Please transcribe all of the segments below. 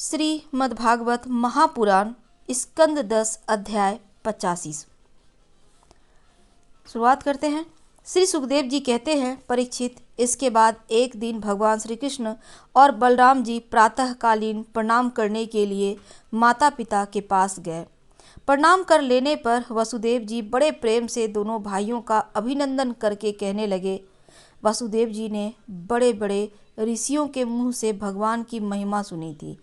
श्रीमद्भागवत महापुराण स्कंद 10 अध्याय 85। शुरुआत करते हैं। श्री सुखदेव जी कहते हैं, परीक्षित, इसके बाद एक दिन भगवान श्री कृष्ण और बलराम जी प्रातःकालीन प्रणाम करने के लिए माता पिता के पास गए। प्रणाम कर लेने पर वसुदेव जी बड़े प्रेम से दोनों भाइयों का अभिनंदन करके कहने लगे। वसुदेव जी ने बड़े बड़े ऋषियों के मुंह से भगवान की महिमा सुनी थी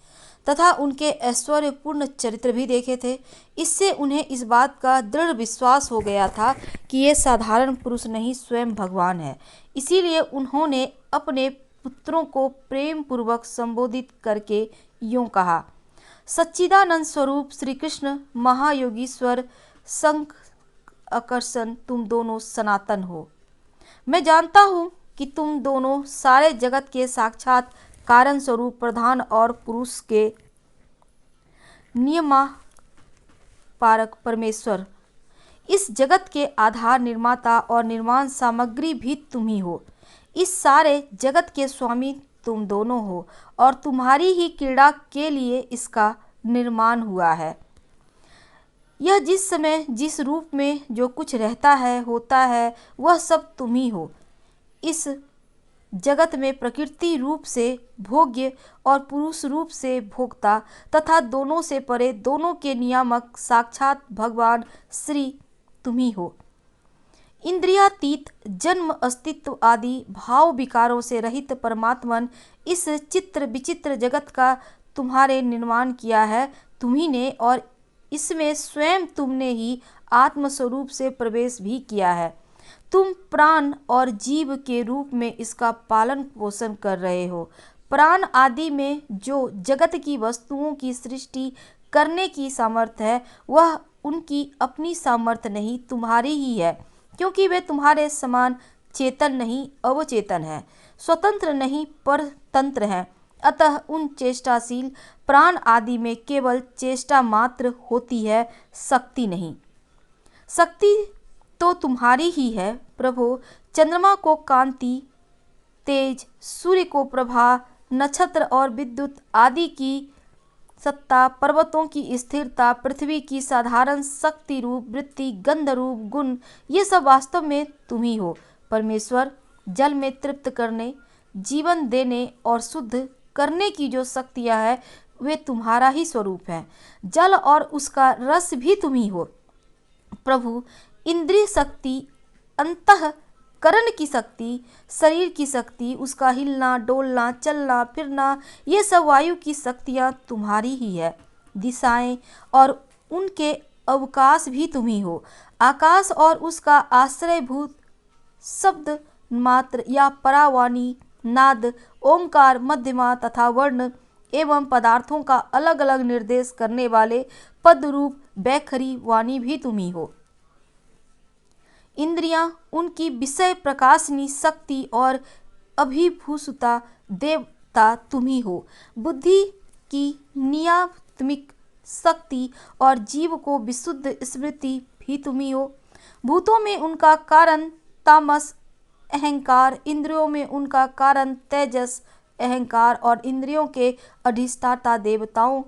तथा उनके ऐश्वर्यपूर्ण चरित्र भी देखे थे। इससे उन्हें इस बात का दृढ़ विश्वास हो गया था कि ये साधारण पुरुष नहीं, स्वयं भगवान है। इसीलिए उन्होंने अपने पुत्रों को प्रेम पूर्वक संबोधित करके यूं कहा, सच्चिदानंद स्वरूप श्री कृष्ण, महायोगीश्वर, शंख आकर्षण, तुम दोनों सनातन हो। मैं जानता हूँ कि तुम दोनों सारे जगत के साक्षात कारण स्वरूप प्रधान और पुरुष के नियमापारक परमेश्वर, इस जगत के आधार, निर्माता और निर्माण सामग्री भी तुम ही हो। इस सारे जगत के स्वामी तुम दोनों हो और तुम्हारी ही क्रीड़ा के लिए इसका निर्माण हुआ है। यह जिस समय जिस रूप में जो कुछ रहता है, होता है, वह सब तुम ही हो। इस जगत में प्रकृति रूप से भोग्य और पुरुष रूप से भोक्ता तथा दोनों से परे, दोनों के नियामक साक्षात भगवान श्री तुम ही हो। इंद्रियातीत, जन्म, अस्तित्व आदि भाव विकारों से रहित परमात्मन, इस चित्र विचित्र जगत का तुम्हारे निर्माण किया है तुम्ही ने, और इसमें स्वयं तुमने ही आत्मस्वरूप से प्रवेश भी किया है। तुम प्राण और जीव के रूप में इसका पालन पोषण कर रहे हो। प्राण आदि में जो जगत की वस्तुओं की सृष्टि करने की सामर्थ्य है, वह उनकी अपनी सामर्थ्य नहीं, तुम्हारी ही है, क्योंकि वे तुम्हारे समान चेतन नहीं, अवचेतन है, स्वतंत्र नहीं, परतंत्र हैं। अतः उन चेष्टाशील प्राण आदि में केवल चेष्टा मात्र होती है, शक्ति नहीं। शक्ति तो तुम्हारी ही है प्रभु। चंद्रमा को कांति, तेज, सूर्य को प्रभा, नक्षत्र और विद्युत आदि की सत्ता, पर्वतों की स्थिरता, पृथ्वी की साधारण शक्ति रूप वृत्ति, गंध रूप गुण, ये सब वास्तव में तुम ही हो। परमेश्वर, जल में तृप्त करने, जीवन देने और शुद्ध करने की जो शक्तियाँ हैं, वे तुम्हारा ही स्वरूप है। जल और उसका रस भी तुम ही हो प्रभु। इंद्रिय शक्ति, अंतःकरण की शक्ति, शरीर की शक्ति, उसका हिलना, डोलना, चलना, फिरना, ये सब वायु की शक्तियाँ तुम्हारी ही है। दिशाएं और उनके अवकाश भी तुम ही हो। आकाश और उसका आश्रयभूत शब्द मात्र या परावाणी, नाद, ओंकार, मध्यमा तथा वर्ण एवं पदार्थों का अलग अलग निर्देश करने वाले पद रूप बैखरी वाणी भी तुम ही हो। इंद्रियां, उनकी विषय प्रकाशनी शक्ति और अभिभूषुता देवता तुम ही हो। बुद्धि की नियात्मिक शक्ति और जीव को विशुद्ध स्मृति भी तुम ही हो। भूतों में उनका कारण तामस अहंकार, इंद्रियों में उनका कारण तेजस अहंकार और इंद्रियों के अधिष्ठाता देवताओं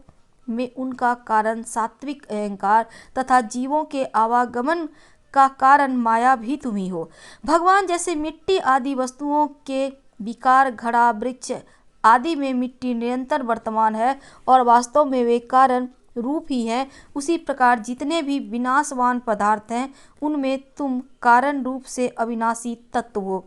में उनका कारण सात्विक अहंकार तथा जीवों के आवागमन का कारण माया भी तुम ही हो। भगवान जैसे मिट्टी आदि वस्तुओं के विकार, घड़ा, वृक्ष आदि में मिट्टी निरंतर वर्तमान है और वास्तव में वे कारण रूप ही हैं, उसी प्रकार जितने भी विनाशवान पदार्थ हैं, उनमें तुम कारण रूप से अविनाशी तत्व हो।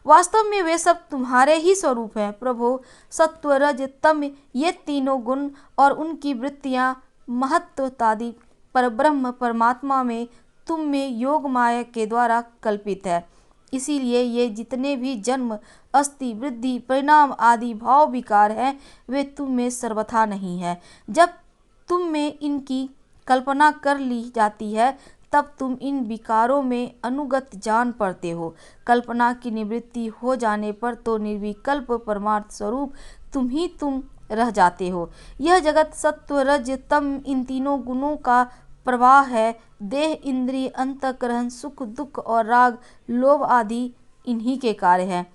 वास्तव में वे सब तुम्हारे ही स्वरूप हैं प्रभु। सत्व, रज, तम, ये तीनों गुण और उनकी वृत्तियां महत्वतादि परब्रह्म परमात्मा में तुम में योग माया के द्वारा कल्पित है। इसीलिए ये जितने भी जन्म, अस्थि, वृद्धि, परिणाम आदि भाव विकार हैं, वे तुम में सर्वथा नहीं है। जब तुम में इनकी कल्पना कर ली जाती है, तब तुम इन विकारों में अनुगत जान पड़ते हो। कल्पना की निवृत्ति हो जाने पर तो निर्विकल्प परमार्थ स्वरूप तुम रह जाते हो। यह जगत सत्व, रज, तम, इन तीनों गुणों का प्रवाह है। देह, इंद्रिय, अंतःकरण, सुख दुख और राग, लोभ आदि इन्हीं के कार्य हैं।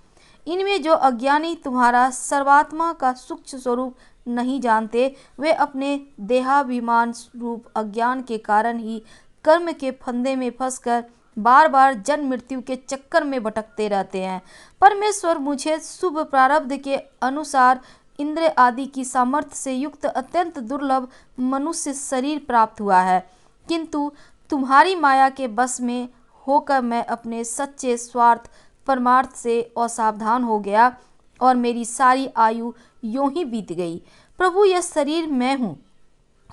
इनमें जो अज्ञानी तुम्हारा सर्वात्मा का सूक्ष्म स्वरूप नहीं जानते, वे अपने देहाभिमान रूप अज्ञान के कारण ही कर्म के फंदे में फंसकर बार बार जन्म मृत्यु के चक्कर में भटकते रहते हैं। परमेश्वर मुझे शुभ प्रारब्ध के अनुसार इंद्र आदि की सामर्थ्य से युक्त अत्यंत दुर्लभ मनुष्य शरीर प्राप्त हुआ है, किंतु तुम्हारी माया के बस में होकर मैं अपने सच्चे स्वार्थ परमार्थ से असावधान हो गया और मेरी सारी आयु यूं ही बीत गई। प्रभु, यह शरीर मैं हूँ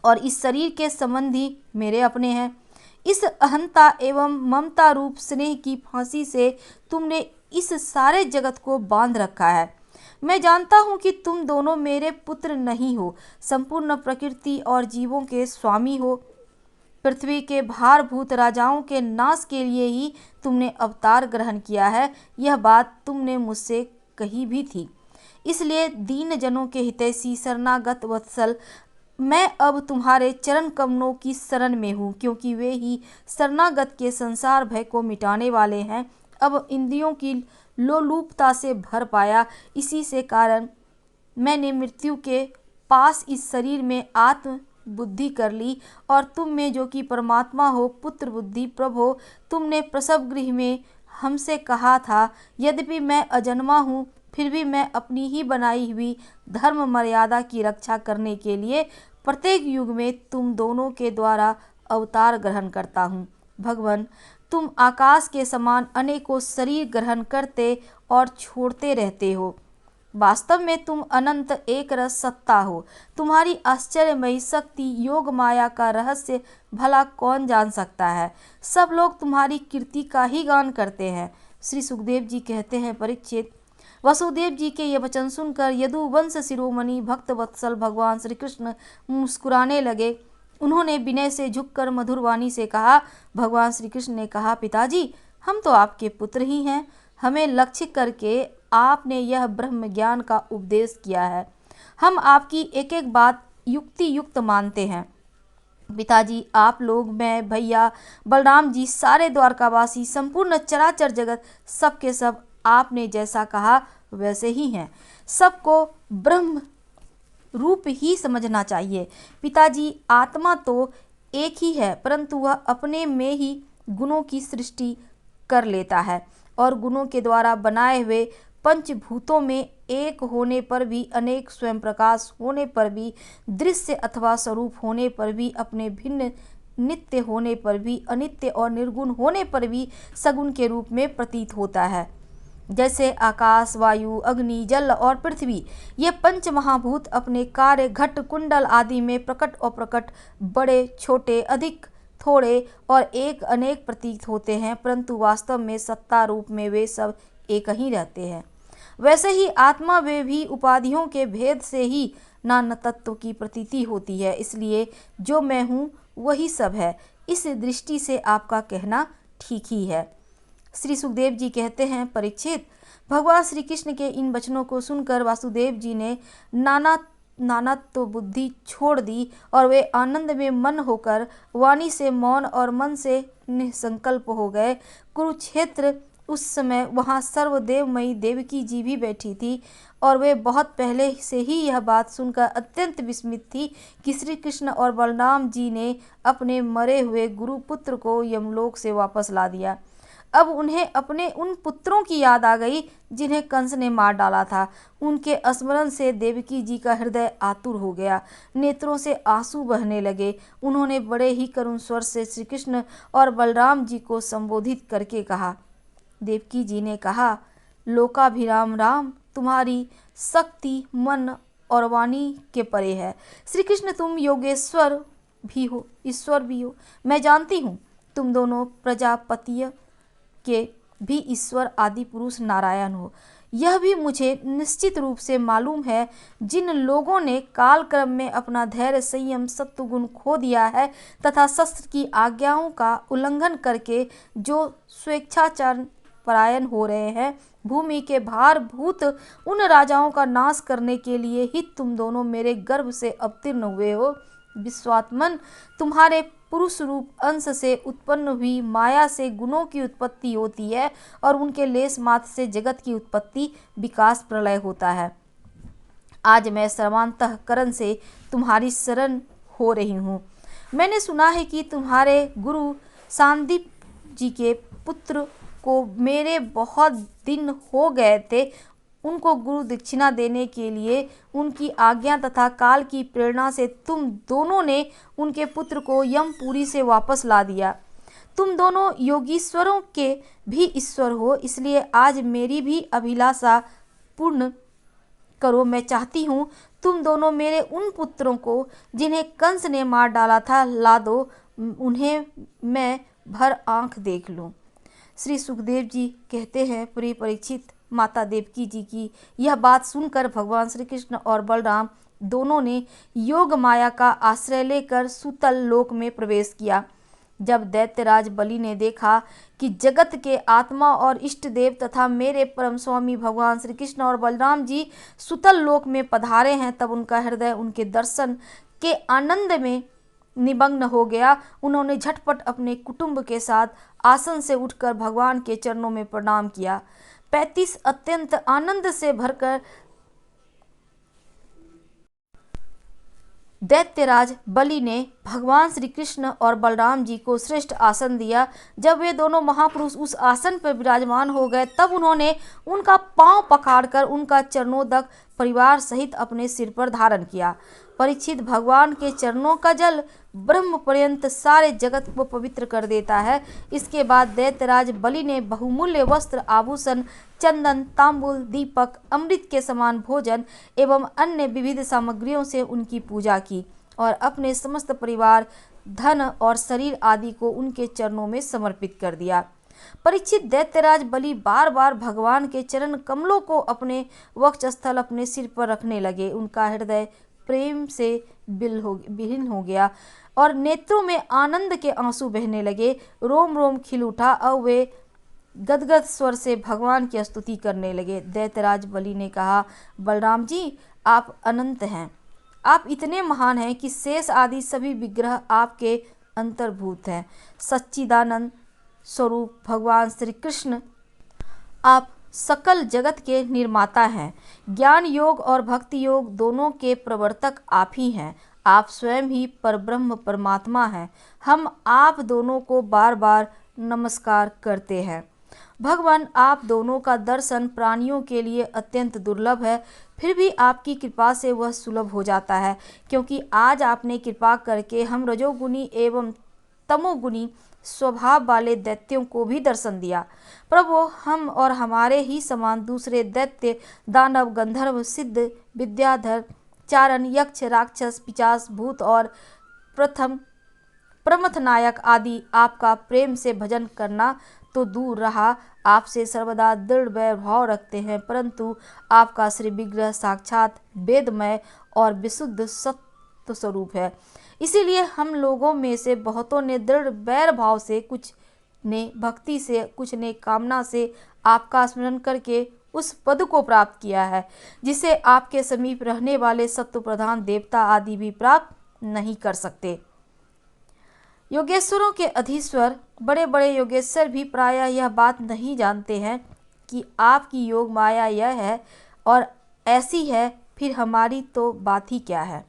और इस शरीर के संबंधी मेरे अपने हैं। इस अहंता एवं ममता रूप स्नेह की फांसी से तुमने इस सारे जगत को बांध रखा है। मैं जानता हूँ कि तुम दोनों मेरे पुत्र नहीं हो, संपूर्ण प्रकृति और जीवों के स्वामी हो। पृथ्वी के भारभूत राजाओं के नाश के लिए ही तुमने अवतार ग्रहण किया है, यह बात तुमने मुझसे कही भी थी। इसलिए दीन जनों के हितैषी शरणागत वत्सल, मैं अब तुम्हारे चरण कमलों की शरण में हूँ, क्योंकि वे ही शरणागत के संसार भय को मिटाने वाले हैं। अब इंद्रियों की लोलुपता से भर पाया, इसी से कारण मैंने मृत्यु के पास इस शरीर में आत्म बुद्धि कर ली और तुम में जो कि परमात्मा हो, पुत्र बुद्धि प्रभो, तुमने प्रसव गृह में हमसे कहा था, यद्यपि मैं अजन्मा हूँ फिर भी मैं अपनी ही बनाई हुई धर्म मर्यादा की रक्षा करने के लिए प्रत्येक युग में तुम दोनों के द्वारा अवतार ग्रहण करता हूँ। भगवान, तुम आकाश के समान अनेकों शरीर ग्रहण करते और छोड़ते रहते हो। वास्तव में तुम अनंत एक रस सत्ता हो। तुम्हारी आश्चर्यमयी शक्ति योग माया का रहस्य भला कौन जान सकता है। सब लोग तुम्हारी कीर्ति का ही गान करते हैं। श्री सुखदेव जी कहते हैं, परीक्षित, वसुदेव जी के ये वचन सुनकर यदुवंश शिरोमणि भक्त वत्सल भगवान श्री कृष्ण मुस्कुराने लगे। उन्होंने विनय से झुककर मधुर वाणी से कहा। भगवान श्री कृष्ण ने कहा, पिताजी, हम तो आपके पुत्र ही हैं। हमें लक्ष्य करके आपने यह ब्रह्म ज्ञान का उपदेश किया है। हम आपकी एक एक बात युक्ति युक्त मानते हैं। पिताजी, आप लोग, मैं, भैया, बलराम जी, सारे द्वारकावासी, संपूर्ण चराचर जगत, सब के सब आपने जैसा कहा वैसे ही हैं। सबको ब्रह्म रूप ही समझना चाहिए। पिताजी, आत्मा तो एक ही है, परंतु वह अपने में ही गुणों की सृष्टि कर लेता है और गुणों के द्वारा बनाए हुए पंचभूतों में एक होने पर भी, अनेक स्वयं प्रकाश होने पर भी, दृश्य अथवा स्वरूप होने पर भी, अपने भिन्न नित्य होने पर भी, अनित्य और निर्गुण होने पर भी सगुण के रूप में प्रतीत होता है। जैसे आकाश, वायु, अग्नि, जल और पृथ्वी, ये पंच महाभूत अपने कार्य, घट, कुंडल आदि में प्रकट अप्रकट, बड़े छोटे, अधिक थोड़े और एक अनेक प्रतीत होते हैं, परंतु वास्तव में सत्ता रूप में वे सब एक ही रहते हैं। वैसे ही आत्मा में भी उपाधियों के भेद से ही नाना तत्व की प्रतीति होती है। इसलिए जो मैं हूँ वही सब है। इस दृष्टि से आपका कहना ठीक ही है। श्री सुखदेव जी कहते हैं, परीक्षित, भगवान श्री कृष्ण के इन वचनों को सुनकर वासुदेव जी ने नानात्व बुद्धि छोड़ दी और वे आनंद में मन होकर वाणी से मौन और मन से निसंकल्प हो गए। कुरुक्षेत्र उस समय वहाँ सर्वदेवमयी देवकी जी भी बैठी थी और वे बहुत पहले से ही यह बात सुनकर अत्यंत विस्मित थी कि श्री कृष्ण और बलराम जी ने अपने मरे हुए गुरुपुत्र को यमलोक से वापस ला दिया। अब उन्हें अपने उन पुत्रों की याद आ गई जिन्हें कंस ने मार डाला था। उनके स्मरण से देवकी जी का हृदय आतुर हो गया, नेत्रों से आंसू बहने लगे। उन्होंने बड़े ही करुण स्वर से श्री कृष्ण और बलराम जी को संबोधित करके कहा। देवकी जी ने कहा, लोकाभिराम राम, तुम्हारी शक्ति मन और वाणी के परे है। श्री कृष्ण, तुम योगेश्वर भी हो, ईश्वर भी हो। मैं जानती हूँ तुम दोनों प्रजापतिय के भी ईश्वर आदि पुरुष नारायण हो। यह भी मुझे निश्चित रूप से मालूम है। जिन लोगों ने काल क्रम में अपना धैर्य, संयम, सत्वगुण खो दिया है तथा शस्त्र की आज्ञाओं का उल्लंघन करके जो स्वेच्छाचार परायण हो रहे हैं, भूमि के भारभूत उन राजाओं का नाश करने के लिए ही तुम दोनों मेरे गर्भ से अवतीर्ण हुए हो। विश्वात्मन, तुम्हारे पुरुष रूप अंश से उत्पन्न हुई माया से गुणों की उत्पत्ति होती है और उनके लेस मात्र से जगत की उत्पत्ति, विकास, प्रलय होता है। आज मैं सर्वांतःकरण से तुम्हारी शरण हो रही हूँ। मैंने सुना है कि तुम्हारे गुरु सांदीप जी के पुत्र को मेरे बहुत दिन हो गए थे। उनको गुरु दक्षिणा देने के लिए उनकी आज्ञा तथा काल की प्रेरणा से तुम दोनों ने उनके पुत्र को यमपुरी से वापस ला दिया। तुम दोनों योगीश्वरों के भी ईश्वर हो, इसलिए आज मेरी भी अभिलाषा पूर्ण करो। मैं चाहती हूँ तुम दोनों मेरे उन पुत्रों को जिन्हें कंस ने मार डाला था ला दो, उन्हें मैं भर आंख देख लूँ। श्री सुखदेव जी कहते हैं, प्रिय परीक्षित, माता देवकी जी की यह बात सुनकर भगवान श्री कृष्ण और बलराम दोनों ने योग माया का आश्रय लेकर सुतल लोक में प्रवेश किया। जब दैत्यराज बलि ने देखा कि जगत के आत्मा और इष्ट देव तथा मेरे परम स्वामी भगवान श्री कृष्ण और बलराम जी सुतल लोक में पधारे हैं, तब उनका हृदय उनके दर्शन के आनंद में निमग्न हो गया। उन्होंने झटपट अपने कुटुंब के साथ आसन से उठकर भगवान के चरणों में प्रणाम किया। 35 अत्यंत आनंद से भरकर दैत्यराज बलि ने भगवान श्री कृष्ण और बलराम जी को श्रेष्ठ आसन दिया। जब वे दोनों महापुरुष उस आसन पर विराजमान हो गए, तब उन्होंने उनका पांव पकड़कर उनका चरणोदक परिवार सहित अपने सिर पर धारण किया। परीक्षित, भगवान के चरणों का जल ब्रह्म पर्यंत सारे जगत को पवित्र कर देता है। इसके बाद दैत्यराज बलि ने बहुमूल्य वस्त्र, आभूषण, चंदन, तांबूल, दीपक, अमृत के समान भोजन एवं अन्य विविध सामग्रियों से उनकी पूजा की और अपने समस्त परिवार, धन और शरीर आदि को उनके चरणों में समर्पित कर दिया। परीक्षित, दैत्यराज बलि बार बार भगवान के चरण कमलों को अपने वक्षस्थल, अपने सिर पर रखने लगे। उनका हृदय प्रेम से विलीन हो गया और नेत्रों में आनंद के आंसू बहने लगे। रोम रोम खिल उठा और वे गदगद स्वर से भगवान की स्तुति करने लगे। दैत्यराज बलि ने कहा, बलराम जी, आप अनंत हैं। आप इतने महान हैं कि शेष आदि सभी विग्रह आपके अंतर्भूत हैं। सच्चिदानंद स्वरूप भगवान श्री कृष्ण, आप सकल जगत के निर्माता हैं। ज्ञान योग और भक्ति योग दोनों के प्रवर्तक आप ही हैं। आप स्वयं ही परब्रह्म परमात्मा हैं। हम आप दोनों को बार बार नमस्कार करते हैं। भगवान, आप दोनों का दर्शन प्राणियों के लिए अत्यंत दुर्लभ है, फिर भी आपकी कृपा से वह सुलभ हो जाता है, क्योंकि आज आपने कृपा करके हम रजोगुनी एवं तमोगुनी स्वभाव वाले दैत्यों को भी दर्शन दिया। प्रभु, हम और हमारे ही समान दूसरे दैत्य, दानव, गंधर्व, सिद्ध, विद्याधर, चारण, यक्ष, राक्षस, पिशाच, भूत और प्रमथ नायक आदि आपका प्रेम से भजन करना तो दूर रहा, आपसे सर्वदा दृढ़ वैरभाव रखते हैं, परंतु आपका श्री विग्रह साक्षात वेदमय और विशुद्ध सत्य स्वरूप है। इसीलिए हम लोगों में से बहुतों ने दृढ़ वैर भाव से, कुछ ने भक्ति से, कुछ ने कामना से आपका स्मरण करके उस पद को प्राप्त किया है, जिसे आपके समीप रहने वाले सत्व प्रधान देवता आदि भी प्राप्त नहीं कर सकते। योगेश्वरों के अधीश्वर बड़े बड़े योगेश्वर भी प्रायः यह बात नहीं जानते हैं कि आपकी योग माया यह है और ऐसी है, फिर हमारी तो बात ही क्या है।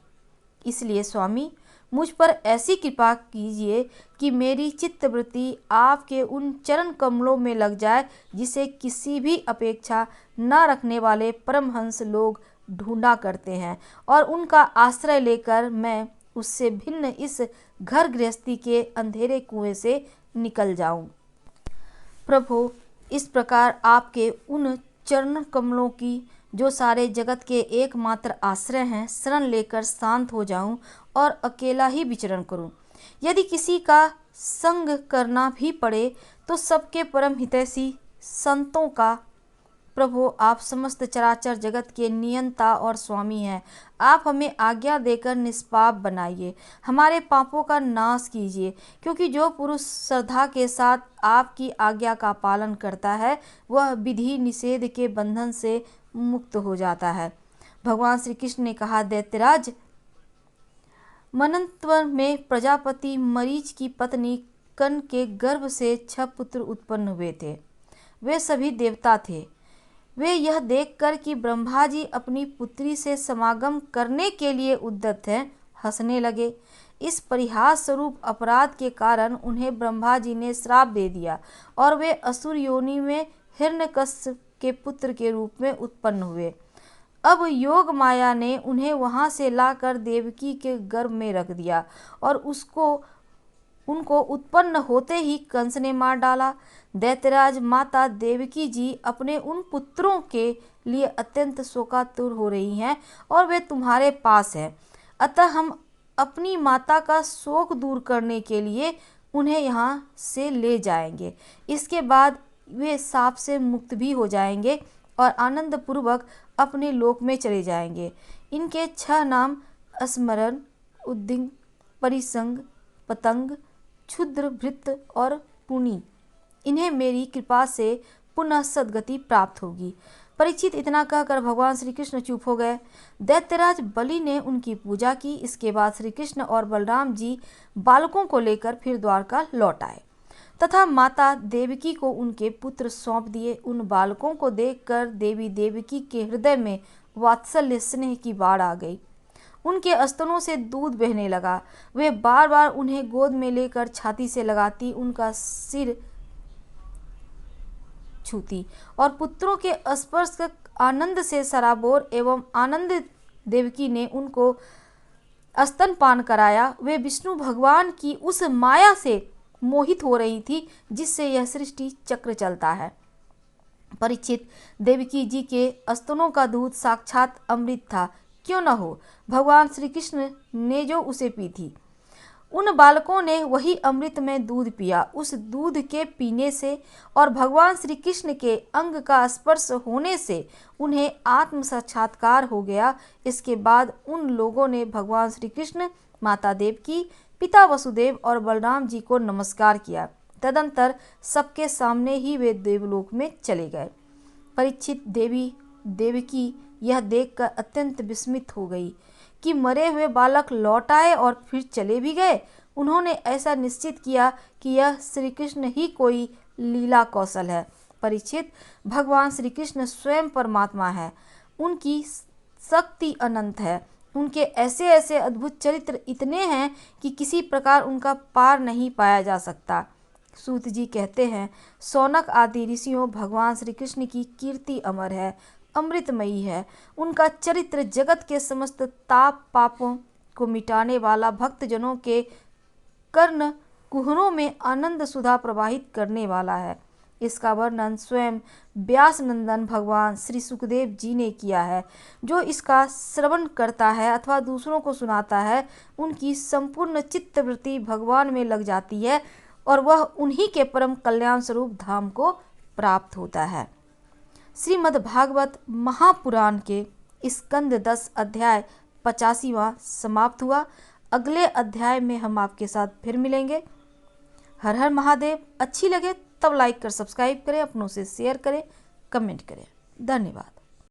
इसलिए स्वामी, मुझ पर ऐसी कृपा कीजिए कि मेरी चित्तवृत्ति आपके उन चरण कमलों में लग जाए, जिसे किसी भी अपेक्षा न रखने वाले परमहंस लोग ढूंढा करते हैं, और उनका आश्रय लेकर मैं उससे भिन्न इस घर गृहस्थी के अंधेरे कुएं से निकल जाऊं। प्रभु, इस प्रकार आपके उन चरण कमलों की, जो सारे जगत के एकमात्र आश्रय हैं, शरण लेकर शांत हो जाऊं और अकेला ही विचरण करूं। यदि किसी का संग करना भी पड़े तो सबके परम हितैषी संतों का। प्रभु, आप समस्त चराचर जगत के नियंता और स्वामी हैं। आप हमें आज्ञा देकर निष्पाप बनाइए, हमारे पापों का नाश कीजिए, क्योंकि जो पुरुष श्रद्धा के साथ आपकी आज्ञा का पालन करता है, वह विधि निषेध के बंधन से मुक्त हो जाता है। भगवान श्री कृष्ण ने कहा, दैत्यराज, मनंतवर में प्रजापति मरीच की पत्नी कन के गर्भ से 6 पुत्र उत्पन्न हुए थे। वे सभी देवता थे। वे यह देखकर कि ब्रह्मा जी अपनी पुत्री से समागम करने के लिए उद्यत हैं, हंसने लगे। इस परिहास स्वरूप अपराध के कारण उन्हें ब्रह्मा जी ने श्राप दे दिया और वे असुर योनि में हिरण्यकश्यप के पुत्र के रूप में उत्पन्न हुए। अब योग माया ने उन्हें वहां से लाकर देवकी के गर्भ में रख दिया और उनको उत्पन्न होते ही कंस ने मार डाला। दैत्यराज माता देवकी जी अपने उन पुत्रों के लिए अत्यंत शोकातुर हो रही हैं और वे तुम्हारे पास हैं। अतः हम अपनी माता का शोक दूर करने के लिए उन्हें यहाँ से ले जाएंगे। इसके बाद वे शाप से मुक्त भी हो जाएंगे और आनंद पूर्वक अपने लोक में चले जाएंगे। इनके 6 नाम स्मरण, उद्दिंग, परिसंग, पतंग, क्षुद्र, भृत्य और पुनी। इन्हें मेरी कृपा से पुनः सद्गति प्राप्त होगी। परीक्षित इतना कहकर भगवान श्री कृष्ण चुप हो गए। दैत्यराज बलि ने उनकी पूजा की। इसके बाद श्री कृष्ण और बलराम जी बालकों को लेकर फिर द्वारका लौट आए तथा माता देवकी को उनके पुत्र सौंप दिए। उन बालकों को देखकर देवी देवकी के हृदय में वात्सल्य स्नेह की बाढ़ आ गई। उनके स्तनों से दूध बहने लगा। वे बार बार उन्हें गोद में लेकर छाती से लगाती, उनका सिर छूती और पुत्रों के स्पर्श के आनंद से सराबोर एवं आनंदित देवकी ने उनको स्तनपान कराया। वे विष्णु भगवान की उस माया से मोहित हो रही थी जिससे यह सृष्टि चक्र चलता है। परीक्षित, देवकी जी के स्तनों का दूध साक्षात अमृत था, क्यों न हो। भगवान श्री कृष्ण ने जो उसे पी थी, उन बालकों ने वही अमृत में दूध पिया। उस दूध के पीने से और भगवान श्री कृष्ण के अंग का स्पर्श होने से उन्हें आत्म साक्षात्कार हो गया। इसके बाद उन लोगों ने भगवान श्री कृष्ण, माता देवकी, पिता वसुदेव और बलराम जी को नमस्कार किया। तदंतर सबके सामने ही वे देवलोक में चले गए। परीक्षित, देवकी यह देखकर अत्यंत विस्मित हो गई कि मरे हुए बालक लौट आए और फिर चले भी गए। उन्होंने ऐसा निश्चित किया कि यह श्री कृष्ण ही कोई लीला कौशल है। परीक्षित, भगवान श्री कृष्ण स्वयं परमात्मा है। उनकी शक्ति अनंत है। उनके ऐसे ऐसे अद्भुत चरित्र इतने हैं कि किसी प्रकार उनका पार नहीं पाया जा सकता। सूत जी कहते हैं, शौनक आदि ऋषियों भगवान श्री कृष्ण की कीर्ति अमर है, अमृतमयी है। उनका चरित्र जगत के समस्त ताप पापों को मिटाने वाला, भक्तजनों के कर्ण कुहरों में आनंद सुधा प्रवाहित करने वाला है। इसका वर्णन स्वयं व्यास नंदन भगवान श्री सुखदेव जी ने किया है। जो इसका श्रवण करता है अथवा दूसरों को सुनाता है, उनकी संपूर्ण चित्तवृत्ति भगवान में लग जाती है और वह उन्हीं के परम कल्याण स्वरूप धाम को प्राप्त होता है। श्रीमद् भागवत महापुराण के स्कंद 10 अध्याय 85वां समाप्त हुआ। अगले अध्याय में हम आपके साथ फिर मिलेंगे। हर हर महादेव। अच्छी लगे तब लाइक कर सब्सक्राइब करें, अपनों से शेयर करें, कमेंट करें। धन्यवाद।